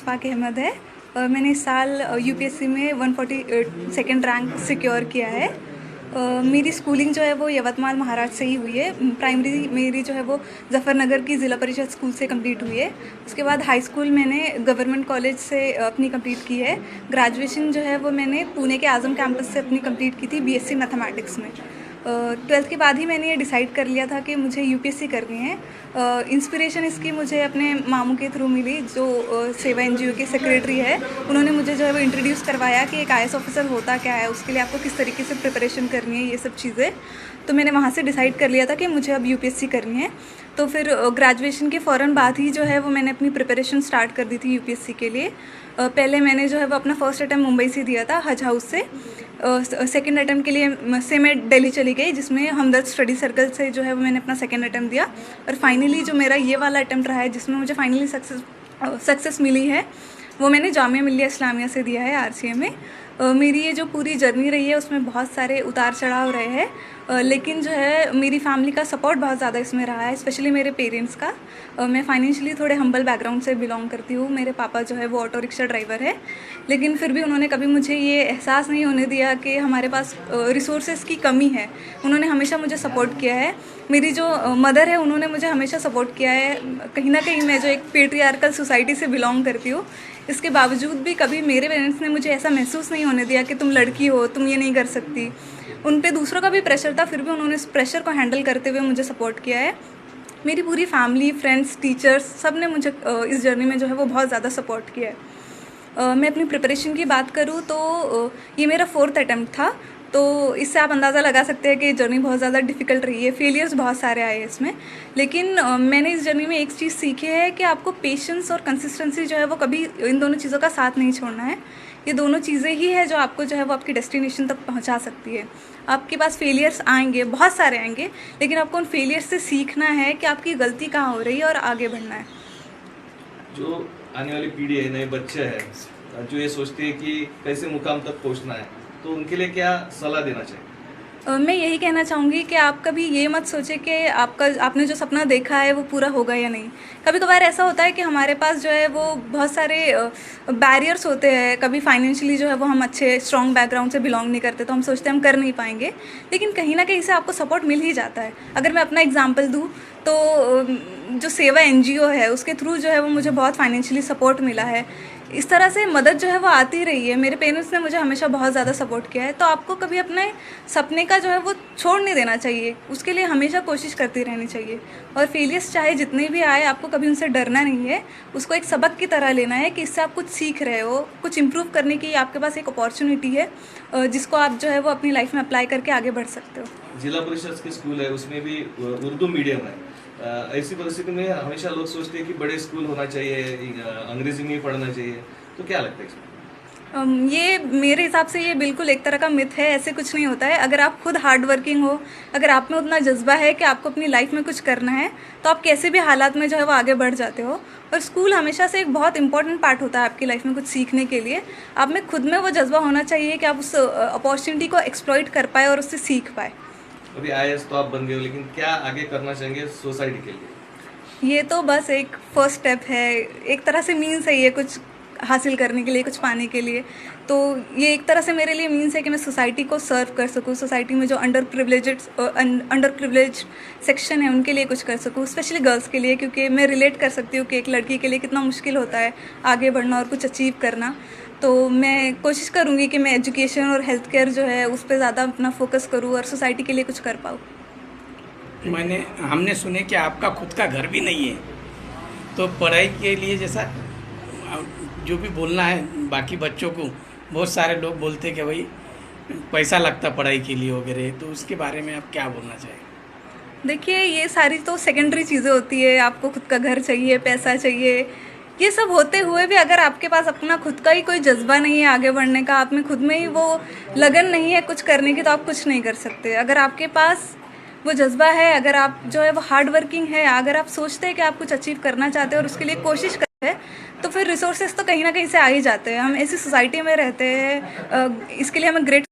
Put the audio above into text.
इशफाक अहमद है। मैंने इस साल यूपीएससी में 142nd रैंक सिक्योर किया है। मेरी स्कूलिंग जो है वो यवतमाल महाराष्ट्र से ही हुई है। प्राइमरी मेरी जो है वो जफ़रनगर की ज़िला परिषद स्कूल से कंप्लीट हुई है। उसके बाद हाई स्कूल मैंने गवर्नमेंट कॉलेज से अपनी कंप्लीट की है। ग्रेजुएशन जो है वो मैंने पुणे के आज़म कैंपस से अपनी कंप्लीट की थी बीएससी मैथमेटिक्स में। 12th के बाद ही मैंने ये डिसाइड कर लिया था कि मुझे यूपीएससी करनी है। इंस्पिरेशन इसकी मुझे अपने मामू के थ्रू मिली, जो सेवा एनजीओ के सेक्रेटरी है। उन्होंने मुझे जो है वो इंट्रोड्यूस करवाया कि एक आईएएस ऑफिसर होता क्या है, उसके लिए आपको किस तरीके से प्रिपरेशन करनी है, ये सब चीज़ें। तो मैंने वहाँ से डिसाइड कर लिया था कि मुझे अब यूपीएससी करनी है। तो फिर ग्रेजुएशन के फ़ौरन बाद ही जो है वो मैंने अपनी प्रिपरेशन स्टार्ट कर दी थी यूपीएससी के लिए। पहले मैंने जो है वो अपना फर्स्ट अटैम्प्ट मुंबई से दिया था, हज हाउस से। सेकेंड अटैम्प्ट के लिए से मैं दिल्ली चली गई, जिसमें हमदर्द स्टडी सर्कल से जो है वो मैंने अपना सेकेंड अटैम्प्ट दिया। और फाइनली जो मेरा ये वाला अटैम्प्ट रहा है, जिसमें मुझे फाइनली सक्सेस मिली है, वो मैंने जामिया मिल्लिया इस्लामिया से दिया है, आरसीए में। मेरी ये जो पूरी जर्नी रही है उसमें बहुत सारे उतार चढ़ाव रहे हैं, लेकिन जो है मेरी फैमिली का सपोर्ट बहुत ज़्यादा इसमें रहा है, स्पेशली मेरे पेरेंट्स का। मैं फाइनेंशियली थोड़े हम्बल बैकग्राउंड से बिलोंग करती हूँ। मेरे पापा जो है वो ऑटो रिक्शा ड्राइवर है, लेकिन फिर भी उन्होंने कभी मुझे ये एहसास नहीं होने दिया कि हमारे पास रिसोर्सेज की कमी है। उन्होंने हमेशा मुझे सपोर्ट किया है। मेरी जो मदर है, उन्होंने मुझे हमेशा सपोर्ट किया है। कहीं ना कहीं मैं जो एक पेट्रियार्कल सोसाइटी से बिलोंग करती हूँ, इसके बावजूद भी कभी मेरे पेरेंट्स ने मुझे ऐसा महसूस नहीं होने दिया कि तुम लड़की हो, तुम ये नहीं कर सकती। उन पे दूसरों का भी प्रेशर था, फिर भी उन्होंने इस प्रेशर को हैंडल करते हुए मुझे सपोर्ट किया है। मेरी पूरी फैमिली, फ्रेंड्स, टीचर्स, सब ने मुझे इस जर्नी में जो है वो बहुत ज़्यादा सपोर्ट किया है। मैं अपनी प्रिपरेशन की बात करूँ तो ये मेरा 4th अटैम्प्ट था, तो इससे आप अंदाज़ा लगा सकते हैं कि जर्नी बहुत ज़्यादा डिफ़िकल्ट रही है। फेलियर्स बहुत सारे आए इसमें, लेकिन मैंने इस जर्नी में एक चीज़ सीखी है कि आपको पेशेंस और कंसिस्टेंसी जो है वो कभी इन दोनों चीज़ों का साथ नहीं छोड़ना है। ये दोनों चीज़ें ही है जो आपको जो है वो आपकी डेस्टिनेशन तक पहुंचा सकती है। आपके पास फेलियर्स आएंगे, बहुत सारे आएंगे, लेकिन आपको उन फेलियर्स से सीखना है कि आपकी गलती कहाँ हो रही है और आगे बढ़ना है। जो आने वाली पीढ़ी है, नए बच्चे हैं जो ये सोचते हैं कि कैसे मुकाम तक पहुंचना है, तो उनके लिए क्या सलाह देना चाहिए? मैं यही कहना चाहूँगी कि आप कभी ये मत सोचें कि आपने जो सपना देखा है वो पूरा होगा या नहीं। कभी कभार ऐसा होता है कि हमारे पास जो है वो बहुत सारे बैरियर्स होते हैं। कभी फाइनेंशियली जो है वो हम अच्छे स्ट्रॉन्ग बैकग्राउंड से बिलोंग नहीं करते, तो हम सोचते हैं हम कर नहीं पाएंगे, लेकिन कहीं ना कहीं से आपको सपोर्ट मिल ही जाता है। अगर मैं अपना एग्जाम्पल दूँ तो जो सेवा एनजीओ है, उसके थ्रू जो है वो मुझे बहुत फाइनेंशियली सपोर्ट मिला है। इस तरह से मदद जो है वो आती रही है। मेरे पेरेंट्स ने मुझे हमेशा बहुत ज़्यादा सपोर्ट किया है। तो आपको कभी अपने सपने का जो है वो छोड़ नहीं देना चाहिए, उसके लिए हमेशा कोशिश करती रहनी चाहिए। और फेलियर्स चाहे जितने भी आए, आपको कभी उनसे डरना नहीं है। उसको एक सबक की तरह लेना है कि इससे आप कुछ सीख रहे हो, कुछ इम्प्रूव करने की आपके पास एक अपॉर्चुनिटी है, जिसको आप जो है वो अपनी लाइफ में अप्लाई करके आगे बढ़ सकते हो। जिला परिषद के स्कूल है, उसमें भी उर्दू मीडियम है। ऐसी परिस्थिति में हमेशा लोग सोचते हैं कि बड़े स्कूल होना चाहिए, अंग्रेजी में ही पढ़ना चाहिए, तो क्या लगता है इसमें? ये मेरे हिसाब से ये बिल्कुल एक तरह का मिथ है। ऐसे कुछ नहीं होता है। अगर आप खुद हार्ड वर्किंग हो, अगर आप में उतना जज्बा है कि आपको अपनी लाइफ में कुछ करना है, तो आप कैसे भी हालात में जो है वो आगे बढ़ जाते हो। और स्कूल हमेशा से एक बहुत इंपॉर्टेंट पार्ट होता है आपकी लाइफ में कुछ सीखने के लिए। आप में खुद में वो जज्बा होना चाहिए कि आप उस अपॉर्चुनिटी को एक्सप्लॉइट कर पाए और उससे सीख पाए। अभी आईएएस तो आप बन गए हो, लेकिन क्या आगे करना चाहेंगे सोसाइटी के लिए? ये तो बस एक फर्स्ट स्टेप है, एक तरह से मीन्स है ये, कुछ हासिल करने के लिए, कुछ पाने के लिए। तो ये एक तरह से मेरे लिए मीन्स है कि मैं सोसाइटी को सर्व कर सकूँ, सोसाइटी में जो अंडर प्रिविलेज सेक्शन है उनके लिए कुछ कर सकूँ, स्पेशली गर्ल्स के लिए, क्योंकि मैं रिलेट कर सकती हूँ कि एक लड़की के लिए कितना मुश्किल होता है आगे बढ़ना और कुछ अचीव करना। तो मैं कोशिश करूँगी कि मैं एजुकेशन और हेल्थ केयर जो है उस पर ज़्यादा अपना फोकस करूँ और सोसाइटी के लिए कुछ कर पाऊँ। हमने सुने कि आपका खुद का घर भी नहीं है, तो पढ़ाई के लिए जैसा जो भी बोलना है बाकी बच्चों को, बहुत सारे लोग बोलते हैं कि भाई पैसा लगता पढ़ाई के लिए वगैरह, तो उसके बारे में आप क्या बोलना चाहेंगे? देखिए, ये सारी तो सेकेंडरी चीज़ें होती है। आपको खुद का घर चाहिए, पैसा चाहिए, ये सब होते हुए भी अगर आपके पास अपना खुद का ही कोई जज्बा नहीं है आगे बढ़ने का, आप में खुद में ही वो लगन नहीं है कुछ करने की, तो आप कुछ नहीं कर सकते। अगर आपके पास वो जज्बा है, अगर आप जो है वो हार्ड वर्किंग है, अगर आप सोचते हैं कि आप कुछ अचीव करना चाहते हैं और उसके लिए कोशिश करते हैं, तो फिर रिसोर्सेज तो कहीं ना कहीं से आ ही जाते हैं। हम ऐसी सोसाइटी में रहते हैं, इसके लिए हमें ग्रेट